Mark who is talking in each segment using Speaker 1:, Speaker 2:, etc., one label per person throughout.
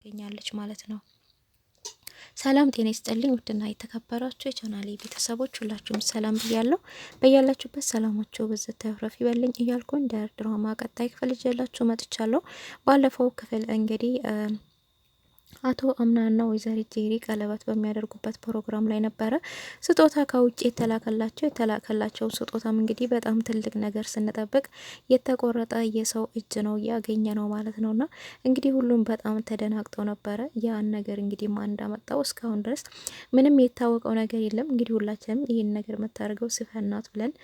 Speaker 1: ትገኛለች ማለት ነው። ሰላም ጤና ይስጥልኝ ውድና የተከበራችሁ የቻናሌ ቤተሰቦች ሁላችሁም ሰላም ብያለሁ። በያላችሁበት ሰላማችሁ በዘት ተረፍ ይበልኝ እያልኩኝ ድራማ ቀጣይ ክፍል ይዤላችሁ መጥቻለሁ። ባለፈው ክፍል እንግዲህ አቶ አምናና ወይዘሪት ጄሪ ቀለበት በሚያደርጉበት ፕሮግራም ላይ ነበረ ስጦታ ከውጭ የተላከላቸው ስጦታም እንግዲህ በጣም ትልቅ ነገር ስንጠብቅ የተቆረጠ የሰው እጅ ነው ያገኘ ነው ማለት ነውና እንግዲህ ሁሉም በጣም ተደናግጠው ነበረ። ያን ነገር እንግዲህ ማን እንዳመጣው እስካሁን ድረስ ምንም የታወቀው ነገር የለም። እንግዲህ ሁላችንም ይህን ነገር የምታደርገው ሲፈናት ብለን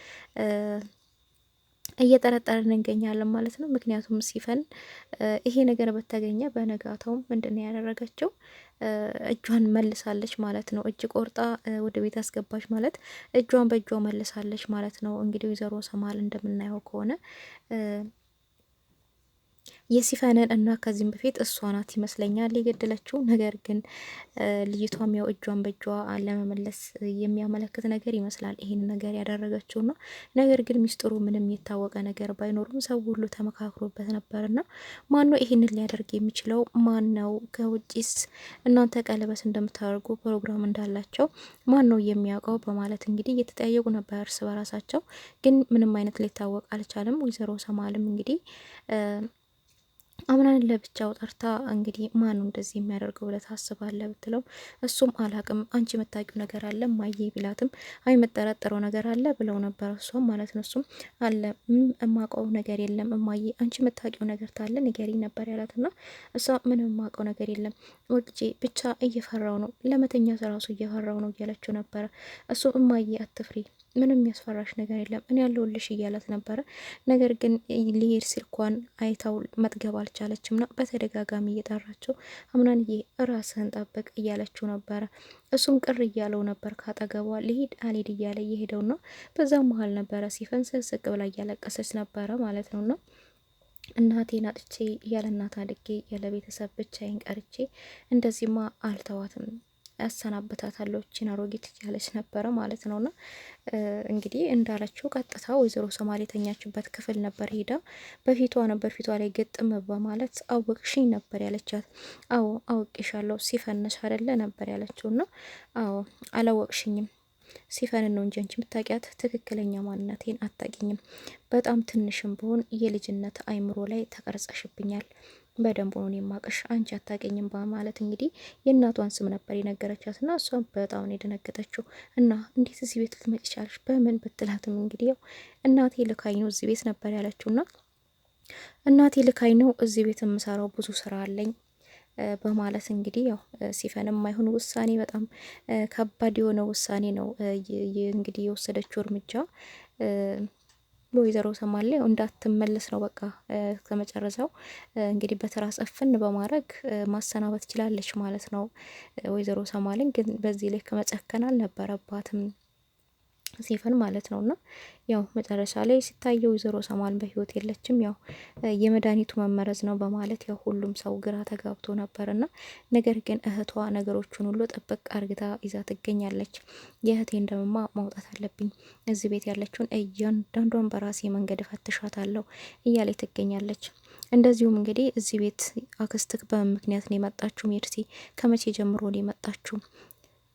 Speaker 1: እየጠረጠርን እንገኛለን ማለት ነው። ምክንያቱም ሲፈን ይሄ ነገር በተገኘ በነጋታውም ምንድነው ያደረገችው? እጇን መልሳለች ማለት ነው። እጅ ቆርጣ ወደ ቤት አስገባች ማለት እጇን በእጇ መልሳለች ማለት ነው። እንግዲህ ወይዘሮ ሰማል እንደምናየው ከሆነ የሲፈንን እና ከዚህም በፊት እሷ ናት ይመስለኛል የገደለችው። ነገር ግን ልጅቷም ያው እጇን በእጇ ለመመለስ የሚያመለክት ነገር ይመስላል ይሄን ነገር ያደረገችውና ነገር ግን ሚስጥሩ ምንም የታወቀ ነገር ባይኖርም ሰው ሁሉ ተመካክሮበት ነበርና ማን ነው ይሄንን ሊያደርግ የሚችለው? ማን ነው? ከውጪስ እናንተ ቀለበት እንደምታደርጉ ፕሮግራም እንዳላቸው ማን ነው የሚያውቀው? በማለት እንግዲህ እየተጠያየቁ ነበር እርስ በራሳቸው። ግን ምንም አይነት ሊታወቅ አልቻለም። ወይዘሮ ሰማልም እንግዲህ አምናን ለብቻው ጠርታ እንግዲህ ማኑ እንደዚህ የሚያደርገው ብለህ ታስባለህ ብትለው እሱም አላቅም፣ አንቺ የምታውቂው ነገር አለ ማየ ቢላትም አይ የምጠረጥረው ነገር አለ ብለው ነበር። እሷም ማለት ነው እሱም አለ እማውቀው ነገር የለም እማዬ፣ አንቺ የምታውቂው ነገር ታለ ንገሪኝ ነበር ያላትና እሷ ምንም የማውቀው ነገር የለም ወጭ ብቻ እየፈራው ነው፣ ለመተኛ ራሱ እየፈራው ነው እያለችው ነበረ። እሱ እማዬ አትፍሪ፣ ምንም የሚያስፈራሽ ነገር የለም እኔ ያለሁልሽ እያላት ነበረ። ነገር ግን ሊሄድ ስልኳን አይታው መጥገብ አልቻለችም ነው በተደጋጋሚ እየጠራችው አምናንዬ ራስህን ጠብቅ እያለችው ነበረ። እሱም ቅር እያለው ነበር ካጠገቧ ልሂድ አልሄድ እያለ እየሄደው ነው። በዛ መሀል ነበረ ሲፈን ስቅስቅ ብላ እያለቀሰች ነበረ ማለት ነውና እናቴን አጥቼ ያለ እናት አድጌ ያለ ቤተሰብ ብቻዬን ቀርቼ እንደዚህማ አልተዋትም ያሰናበታታለሁ እቺን አሮጊት እያለች ነበረ ማለት ነውና እንግዲህ እንዳለችው ቀጥታ ወይዘሮ ሶማሌ የተኛችበት ክፍል ነበር ሄዳ በፊቷ ነበር ፊቷ ላይ ግጥም በማለት አወቅሽኝ ነበር ያለቻት። አዎ አውቄሻለሁ ሲፈንሽ አይደለ ነበር ያለችውና አዎ አላወቅሽኝም ሲፈን ነው እንጂ አንቺ የምታውቂያት ትክክለኛ ማንነቴን አታውቂኝም። በጣም ትንሽም ብሆን የልጅነት አይምሮ ላይ ተቀርጸሽብኛል። በደንብ ነው የማውቅሽ አንቺ አታውቂኝም በማለት እንግዲህ የእናቷን ስም ነበር የነገረቻት እና እሷም በጣም ነው የደነገጠችው። እና እንዴት እዚህ ቤት ልትመጪ ቻልሽ በምን ብትላትም እንግዲህ ያው እናቴ ልካኝ ነው እዚህ ቤት ነበር ያለችውና እናቴ ልካኝ ነው እዚህ ቤት የምሰራው ብዙ ስራ አለኝ በማለት እንግዲህ ያው ሲፈንም አይሆን ውሳኔ በጣም ከባድ የሆነ ውሳኔ ነው እንግዲህ የወሰደችው እርምጃ ወይዘሮ ሰማሌ እንዳትመለስ ነው በቃ ከመጨረሻው እንግዲህ በትራስ እፍን በማድረግ ማሰናበት ትችላለች ማለት ነው። ወይዘሮ ሰማሌን ግን በዚህ ላይ ከመጨከን አልነበረባትም ሲፈን ማለት ነውና ያው መጨረሻ ላይ ሲታየው ወይዘሮ ሰማል በህይወት የለችም። ያው የመድኃኒቱ መመረዝ ነው በማለት ያው ሁሉም ሰው ግራ ተጋብቶ ነበርና ነገር ግን እህቷ ነገሮቹን ሁሉ ጥብቅ አርግታ ይዛ ትገኛለች። የእህቴን ደምማ ማውጣት አለብኝ፣ እዚህ ቤት ያለችውን እያንዳንዷን በራሴ መንገድ እፈትሻታለሁ እያለች ትገኛለች። እንደዚሁም እንግዲህ እዚህ ቤት አክስትክ በምን ምክንያት ነው የመጣችሁ? ሜርሲ ከመቼ ጀምሮ ነው የመጣችሁ?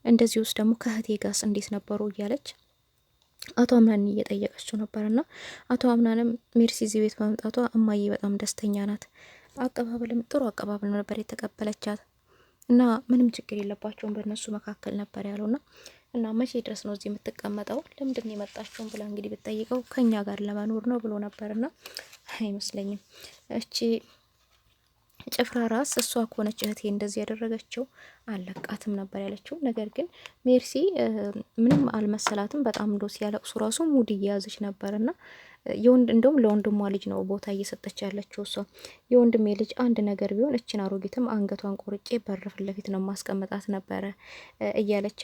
Speaker 1: እንደዚህ ውስጥ ደግሞ ከእህቴ ጋርስ እንዴት ነበሩ? እያለች አቶ አምናን እየጠየቀችው ነበርና አቶ አምናንም ሜርሲ እዚህ ቤት በመምጣቷ እማዬ በጣም ደስተኛ ናት፣ አቀባበልም ጥሩ አቀባበል ነበር የተቀበለቻት እና ምንም ችግር የለባቸውም በእነሱ መካከል ነበር ያለውና እና መቼ ድረስ ነው እዚህ የምትቀመጠው? ለምንድን ነው የመጣችውን ብላ እንግዲህ ብትጠይቀው ከኛ ጋር ለመኖር ነው ብሎ ነበርና አይመስለኝም እቺ ጭፍራ ራስ እሷ ከሆነች እህቴ እንደዚህ ያደረገችው አለቃትም ነበር ያለችው። ነገር ግን ሜርሲ ምንም አልመሰላትም። በጣም እንዶ ሲያለቅሱ ራሱ ሙድ እየያዘች ነበርና እንደውም ለወንድሟ ልጅ ነው ቦታ እየሰጠች ያለችው እሷ የወንድሜ ልጅ አንድ ነገር ቢሆን እችን አሮጊትም አንገቷን ቆርጬ በር ፊት ለፊት ነው ማስቀመጣት ነበረ እያለች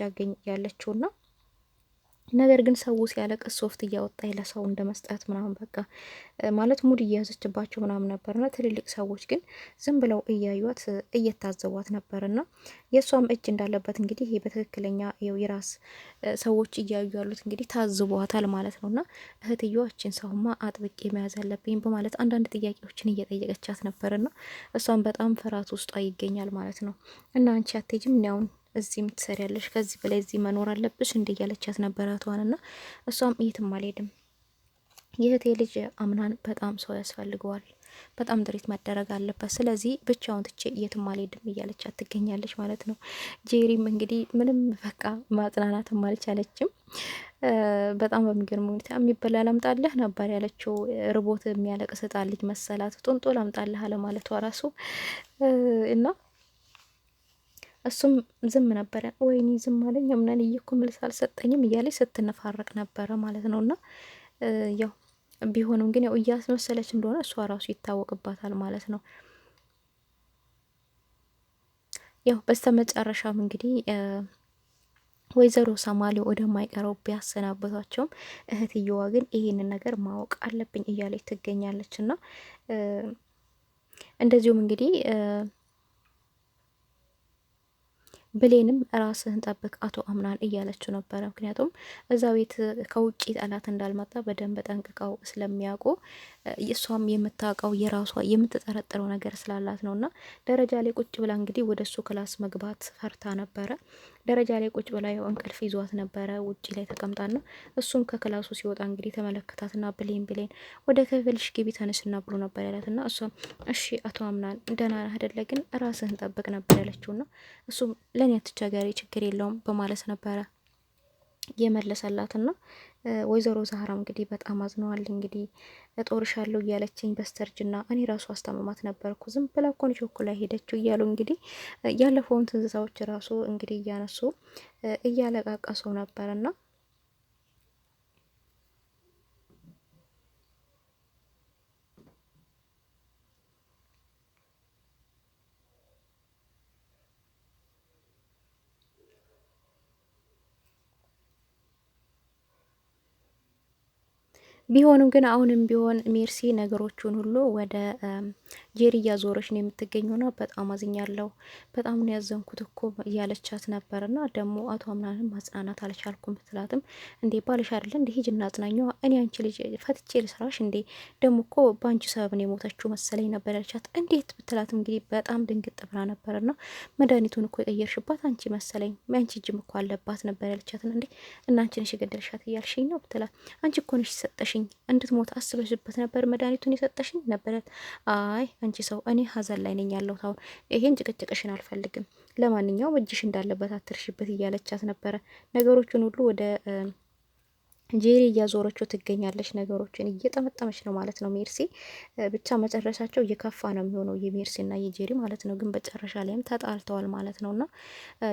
Speaker 1: ያለችውና ነገር ግን ሰው ሲያለቅስ ሶፍት እያወጣ ለሰው እንደ መስጠት ምናምን በቃ ማለት ሙድ እየያዘችባቸው ምናምን ነበርና ትልልቅ ሰዎች ግን ዝም ብለው እያዩት እየታዘቧት ነበርና የእሷም እጅ እንዳለበት እንግዲህ ይሄ በትክክለኛ የራስ ሰዎች እያዩ ያሉት እንግዲህ ታዝቧታል ማለት ነውና እህትዮችን ሰውማ አጥብቄ መያዝ አለብኝ በማለት አንዳንድ ጥያቄዎችን እየጠየቀቻት ነበርና እሷም በጣም ፍርሃት ውስጧ ይገኛል ማለት ነው። እና አንቺ አትሄጂም ያውን እዚህ ምትሰሪያለሽ ከዚህ በላይ እዚህ መኖር አለብሽ እንደ እያለቻት ነበራቷን ና እሷም የትም አልሄድም የእህቴ ልጅ አምናን በጣም ሰው ያስፈልገዋል፣ በጣም ድሪት መደረግ አለበት፣ ስለዚህ ብቻውን ትቼ የትም አልሄድም እያለቻት ትገኛለች ማለት ነው። ጄሪም እንግዲህ ምንም በቃ ማጽናናትም አልቻለችም። በጣም በሚገርም ሁኔታ የሚበላ ላምጣልህ ነበር ያለችው። ርቦት የሚያለቅስ ሕጻን ልጅ መሰላት። ጡንጦ ላምጣልህ አለማለቷ ራሱ እና እሱም ዝም ነበረ። ወይኔ ዝም አለኝ ምናን እየኮ መልስ አልሰጠኝም እያለች ስትነፋረቅ ነበረ ማለት ነው። እና ያው ቢሆንም ግን ያው እያስመሰለች እንደሆነ እሷ ራሱ ይታወቅባታል ማለት ነው። ያው በስተመጨረሻም እንግዲህ ወይዘሮ ሰማሌ ወደማይቀረው ቢያሰናበቷቸውም እህትየዋ ግን ይሄንን ነገር ማወቅ አለብኝ እያለች ትገኛለች። እና እንደዚሁም እንግዲህ ብሌንም ራስህን ጠብቅ አቶ አምናን እያለችው ነበረ። ምክንያቱም እዛ ቤት ከውጭ ጠላት እንዳልመጣ በደንብ ጠንቅቀው ስለሚያውቁ እሷም የምታውቀው የራሷ የምትጠረጥረው ነገር ስላላት ነው። እና ደረጃ ላይ ቁጭ ብላ እንግዲህ ወደ እሱ ክላስ መግባት ፈርታ ነበረ። ደረጃ ላይ ቁጭ ብላ እንቅልፍ ይዟት ነበረ ውጭ ላይ ተቀምጣና እሱም ከክላሱ ሲወጣ እንግዲህ ተመለከታትና ብሌን ወደ ክፍልሽ ግቢ ተነስና ብሎ ነበር ያላትና እሷም እሺ አቶ አምናን ደህና ነህ አይደለ ግን ራስህን ጠብቅ ነበር ያለችውና እሱም ለኔ አትቸገሪ ችግር የለውም በማለት ነበረ የመለሰላትና ወይዘሮ ዛህራ እንግዲህ በጣም አዝነዋል። እንግዲህ እጦርሻለሁ እያለችኝ በስተርጅና እኔ ራሱ አስታመማት ነበርኩ ዝም ብላ እኮ ነው ቾኮላ ሄደችው እያሉ እንግዲህ ያለፈውን ትዝታዎች ራሱ እንግዲህ እያነሱ እያለቃቀሱ ነበርና ቢሆንም ግን አሁንም ቢሆን ሜርሲ ነገሮቹን ሁሉ ወደ ጄሪ እያዞረች ነው የምትገኘውና በጣም አዝኛለሁ፣ በጣም ነው ያዘንኩት እኮ እያለቻት ነበርና ደግሞ አቶ አምናንም ማጽናናት አልቻልኩም ብትላትም እንዴ ባልሽ አይደለ እንዴ ሂጂና አጽናኛ እኔ አንቺ ልጅ ፈትቼ ልስራሽ እንዴ ደግሞ እኮ በአንቺ ሰበብ ነው የሞተችው መሰለኝ ነበር ያለቻት። እንዴት ብትላት እንግዲህ በጣም ድንግጥ ብላ ነበርና መድኃኒቱን እኮ የቀየርሽባት አንቺ መሰለኝ አንቺ እጅም እኮ አለባት ነበር ያለቻትና እንዴ እና አንቺ ነሽ የገደልሻት እያልሽኝ ነው ብትላት አንቺ እኮ ነሽ ሰጠሽ እንድትሞት አስበሽበት ነበር መድኃኒቱን የሰጠሽኝ ነበረት። አይ አንቺ ሰው እኔ ሀዘን ላይ ነኝ ያለሁት አሁን ይሄን ጭቅጭቅሽን አልፈልግም፣ ለማንኛውም እጅሽ እንዳለበት አትርሽበት እያለቻት ነበረ። ነገሮቹን ሁሉ ወደ ጄሪ እያዞረችው ትገኛለች። ነገሮችን እየጠመጠመች ነው ማለት ነው ሜርሲ። ብቻ መጨረሻቸው እየከፋ ነው የሚሆነው የሜርሲና የጄሪ ማለት ነው። ግን በጨረሻ ላይም ተጣልተዋል ማለት ነውና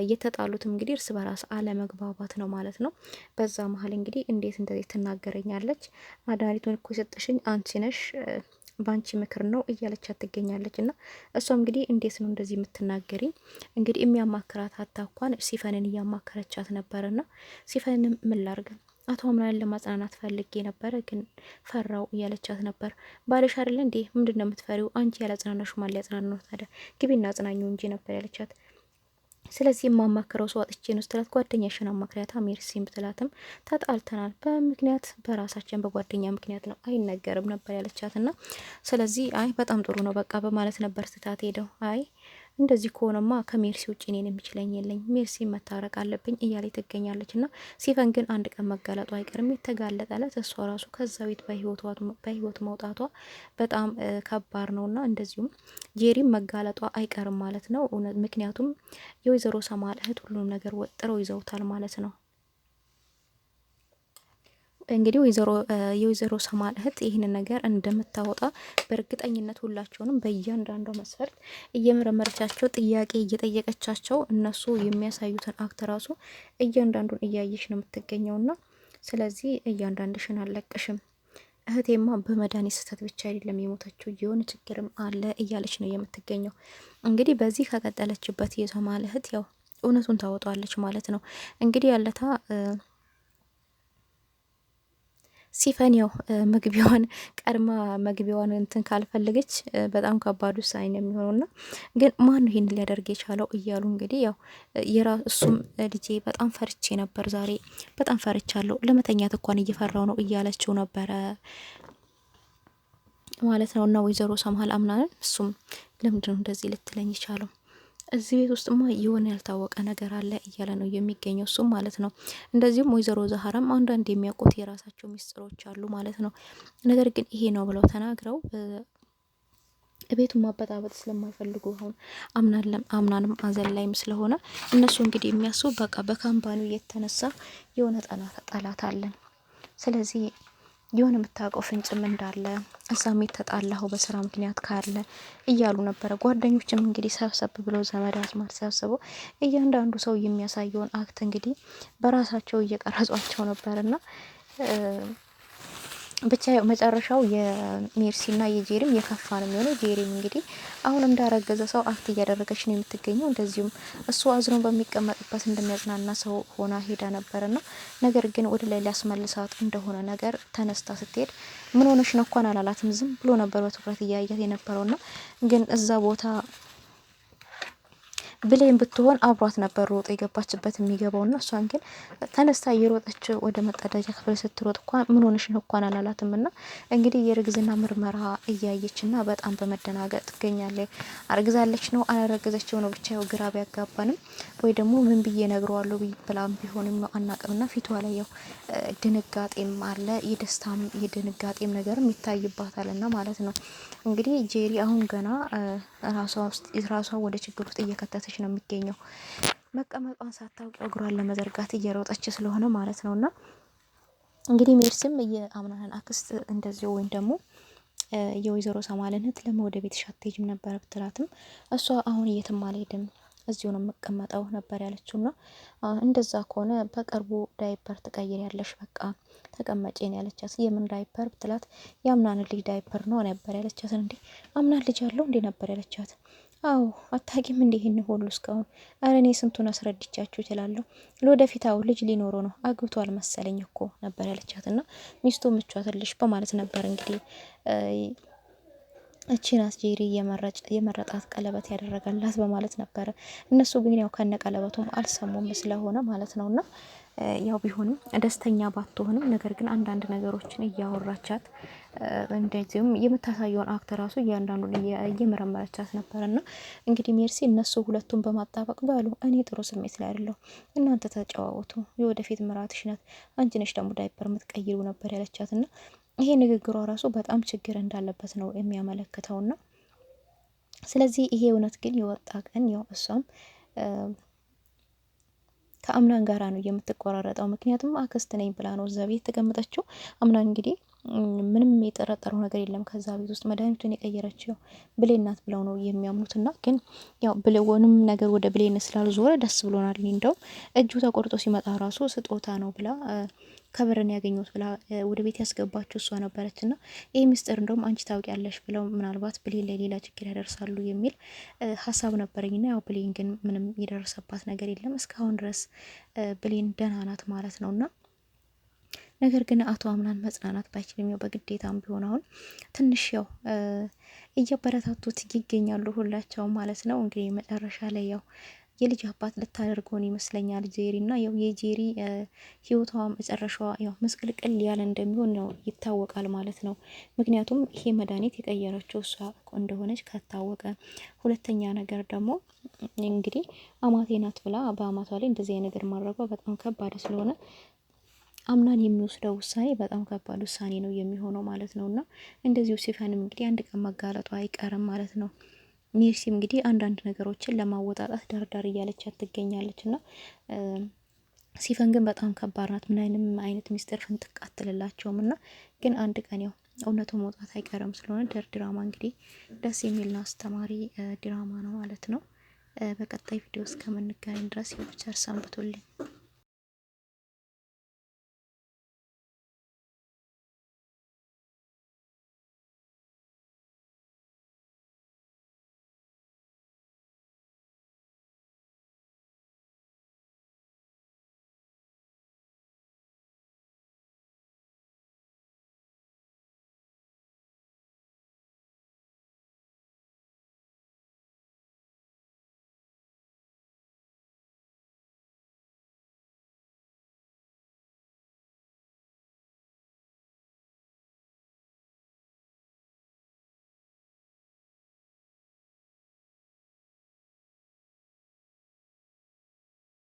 Speaker 1: እየተጣሉትም እንግዲህ እርስ በራስ አለመግባባት ነው ማለት ነው። በዛ መሀል እንግዲህ እንዴት እንደዚህ ትናገረኛለች? መድኃኒቱን እኮ የሰጠሽኝ አንቺ ነሽ በአንቺ ምክር ነው እያለቻት ትገኛለች። እና እሷም እንግዲህ እንዴት ነው እንደዚህ የምትናገሪ? እንግዲህ የሚያማክራት አታኳን ሲፈንን እያማከረቻት ነበርና ሲፈንም ምን ላርግ አቶ አምናን ለማጽናናት ፈልጌ ነበረ ግን ፈራው እያለቻት ነበር። ባልሽ አይደለ እንዴ ምንድን ነው የምትፈሪው? አንቺ ያላጽናናሹ ማን ሊያጽናናው ታዲያ? ግቢና አጽናኙ እንጂ ነበር ያለቻት። ስለዚህ የማማክረው ሰው አጥቼ ነው ስትላት ጓደኛሽን አማክሪያታ ሜርሲም ብትላትም ተጣልተናል በምክንያት በራሳችን በጓደኛ ምክንያት ነው አይነገርም ነበር ያለቻት። እና ስለዚህ አይ በጣም ጥሩ ነው በቃ በማለት ነበር ስታት ሄደው አይ እንደዚህ ከሆነማ ከሜርሲ ውጭ እኔን የሚችለኝ የለኝ፣ ሜርሲ መታረቅ አለብኝ እያለ ትገኛለች። እና ሲፈን ግን አንድ ቀን መጋለጡ አይቀርም። የተጋለጠለት እሷ ራሱ ከዛ ቤት በህይወት መውጣቷ በጣም ከባድ ነው። እና እንደዚሁም ጄሪም መጋለጧ አይቀርም ማለት ነው። ምክንያቱም የወይዘሮ ሰማል እህት ሁሉንም ነገር ወጥረው ይዘውታል ማለት ነው። እንግዲህ የወይዘሮ ሰማል እህት ይህንን ነገር እንደምታወጣ በእርግጠኝነት ሁላቸውንም በእያንዳንዷ መስፈርት እየመረመረቻቸው ጥያቄ እየጠየቀቻቸው እነሱ የሚያሳዩትን አክት ራሱ እያንዳንዱን እያየሽ ነው የምትገኘውና ስለዚህ እያንዳንድሽን አልለቅሽም እህቴማ በመድኃኒት ስህተት ብቻ አይደለም የሞተችው የሆነ ችግርም አለ እያለች ነው የምትገኘው። እንግዲህ በዚህ ከቀጠለችበት የሰማል እህት ያው እውነቱን ታወጣለች ማለት ነው። እንግዲህ ያለታ ሲፈን ያው መግቢያዋን ቀድማ መግቢያዋን እንትን ካልፈለገች በጣም ከባድ ውሳኔ ነው የሚሆነውና ግን ማን ይሄን ሊያደርግ የቻለው እያሉ እንግዲህ ያው እሱም ልጄ በጣም ፈርቼ ነበር ዛሬ በጣም ፈርቻለሁ፣ ለመተኛት እንኳን እየፈራው ነው እያለችው ነበረ ማለት ነው። እና ወይዘሮ ሰምሃል አምናንን እሱም ለምንድነው እንደዚህ ልትለኝ ይቻለው እዚህ ቤት ውስጥማ የሆነ ያልታወቀ ነገር አለ እያለ ነው የሚገኘው እሱም ማለት ነው። እንደዚሁም ወይዘሮ ዛሀራም አንዳንድ የሚያውቁት የራሳቸው ሚስጥሮች አሉ ማለት ነው። ነገር ግን ይሄ ነው ብለው ተናግረው ቤቱን ማበጣበጥ ስለማይፈልጉ አሁን አምናንም አዘን ላይም ስለሆነ እነሱ እንግዲህ የሚያስቡ በቃ በካምፓኒው የተነሳ የሆነ ጠላት አለን፣ ስለዚህ የሆነ የምታውቀው ፍንጭም እንዳለ እዛም የተጣላኸው በስራ ምክንያት ካለ እያሉ ነበረ። ጓደኞችም እንግዲህ ሰብሰብ ብለው ዘመድ አዝማድ ሰብስበው እያንዳንዱ ሰው የሚያሳየውን አክት እንግዲህ በራሳቸው እየቀረጿቸው ነበርና ብቻ መጨረሻው የሜርሲና የጄሪም የከፋ ነው የሚሆነው። ጄሪም እንግዲህ አሁን እንዳረገዘ ሰው አክት እያደረገች ነው የምትገኘው። እንደዚሁም እሱ አዝኖ በሚቀመጥበት እንደሚያጽናና ሰው ሆና ሄዳ ነበርና ነገር ግን ወደ ላይ ሊያስመልሳት እንደሆነ ነገር ተነስታ ስትሄድ ምን ሆነሽ ነው እንኳን አላላትም። ዝም ብሎ ነበር በትኩረት እያያት የነበረውና ግን እዛ ቦታ ብሌን ብትሆን አብሯት ነበር ሮጦ የገባችበት የሚገባውና እሷን ግን ተነስታ እየሮጠች ወደ መጸዳጃ ክፍል ስትሮጥ እንኳን ምን ሆነሽ ነው እንኳን አላላትምና እንግዲህ የእርግዝና ምርመራ እያየችና በጣም በመደናገጥ ትገኛለች። አርግዛለች ነው አላረገዘችው ነው ብቻ ግራ ቢያጋባንም ወይ ደግሞ ምን ብዬ ነግረዋለሁ ብላም ቢሆንም ነው አናቅምና ፊቷ ላይ ያው ድንጋጤም አለ፣ የደስታም የድንጋጤም ነገርም ይታይባታልና ማለት ነው። እንግዲህ ጄሪ አሁን ገና ራሷ ወደ ችግር ውስጥ እየከተተች ነው የሚገኘው። መቀመጧን ሳታውቅ እግሯን ለመዘርጋት እየሮጠች ስለሆነ ማለት ነውና እንግዲህ ሜርስም የአምናን አክስት እንደዚሁ ወይም ደግሞ የወይዘሮ ሰማልን እህት ለምን ወደ ቤትሽ አትሄጂም ነበር ብትላትም እሷ አሁን የትም አልሄድም እዚሁ ነው የምቀመጠው ነበር ያለችውና እንደዛ ከሆነ በቅርቡ ዳይፐር ትቀይር ያለሽ በቃ ተቀመጪ ነው ያለቻት። የምን ዳይፐር ብትላት የአምናን ልጅ ዳይፐር ነው ነበር ያለቻት። እንዴ አምናን ልጅ አለው እንዴ ነበር ያለቻት። አዎ አታቂም እንዴ ይሄን ሁሉ እስካሁን? አረ እኔ ስንቱን አስረድቻችሁ እችላለሁ። ለወደፊት አዎ ልጅ ሊኖረው ነው አግብቷል መሰለኝ እኮ ነበር ያለቻትና ሚስቱ ምቿትልሽ በማለት ነበር እንግዲህ እቺናት ጄሪ የመረጣት ቀለበት ያደረገላት በማለት ነበረ። እነሱ ግን ያው ከነ ቀለበቱም አልሰሙም ስለሆነ ማለት ነውና ያው ቢሆንም ደስተኛ ባትሆንም ነገር ግን አንዳንድ ነገሮችን እያወራቻት እንደዚሁም የምታሳየውን አክት ራሱ እያንዳንዱን እየመረመረቻት ነበርና እንግዲህ ሜርሲ እነሱ ሁለቱን በማጣበቅ ባሉ እኔ ጥሩ ስሜት ላይ አይደለሁ፣ እናንተ ተጨዋወቱ፣ የወደፊት ምራትሽ ናት፣ አንቺ ነሽ ደግሞ ዳይፐር የምትቀይሩ ነበር ያለቻትና ይሄ ንግግሯ ራሱ በጣም ችግር እንዳለበት ነው የሚያመለክተውና ስለዚህ ይሄ እውነት ግን የወጣ ቀን ያው እሷም ከአምናን ጋራ ነው የምትቆራረጠው። ምክንያቱም አክስት ነኝ ብላ ነው እዛ ቤት ተቀምጠችው። አምናን እንግዲህ ምንም የጠረጠረው ነገር የለም ከዛ ቤት ውስጥ መድኃኒቱን የቀየረችው ብሌን ናት ብለው ነው የሚያምኑትና ግን ያው ብለውንም ነገር ወደ ብሌን ስላልዞረ ደስ ብሎናል። እንደው እጁ ተቆርጦ ሲመጣ ራሱ ስጦታ ነው ብላ ከብርን ያገኙት ብላ ወደ ቤት ያስገባችው እሷ ነበረችና ይሄ ሚስጥር እንደውም አንቺ ታውቂያለሽ ብለው ምናልባት ብሌን ላይ ሌላ ችግር ያደርሳሉ የሚል ሀሳብ ነበረኝና ያው ብሌን ግን ምንም የደረሰባት ነገር የለም እስካሁን ድረስ ብሌን ደህና ናት ማለት ነውና ነገር ግን አቶ አምናን መጽናናት ባይችልም ያው በግዴታም ቢሆን አሁን ትንሽ ያው እያበረታቱት ይገኛሉ ሁላቸው ማለት ነው። እንግዲህ መጨረሻ ላይ ያው የልጅ አባት ልታደርገውን ይመስለኛል ጄሪ እና ያው የጄሪ ህይወቷ መጨረሻዋ ያው ምስቅልቅል ያለ እንደሚሆን ነው ይታወቃል ማለት ነው። ምክንያቱም ይሄ መድኃኒት የቀየረችው እሷ እንደሆነች ከታወቀ፣ ሁለተኛ ነገር ደግሞ እንግዲህ አማቴ ናት ብላ በአማቷ ላይ እንደዚህ አይነት ነገር ማድረጓ በጣም ከባድ ስለሆነ አምናን የሚወስደው ውሳኔ በጣም ከባድ ውሳኔ ነው የሚሆነው ማለት ነውና እንደዚሁ ሲፈንም እንግዲህ አንድ ቀን መጋለጧ አይቀርም ማለት ነው። ሜርሲም እንግዲህ አንዳንድ ነገሮችን ለማወጣጣት ዳርዳር እያለቻት ትገኛለችና ሲፈን ግን በጣም ከባድ ናት። ምን አይነት ሚስጥር ፍንጥቅ አትልላቸውም እና ግን አንድ ቀን ያው እውነቱ መውጣት አይቀርም ስለሆነ ድራማ እንግዲህ ደስ የሚልና አስተማሪ ድራማ ነው ማለት ነው። በቀጣይ ቪዲዮ እስከምንገናኝ ድረስ ቸር ሰንብቱልኝ።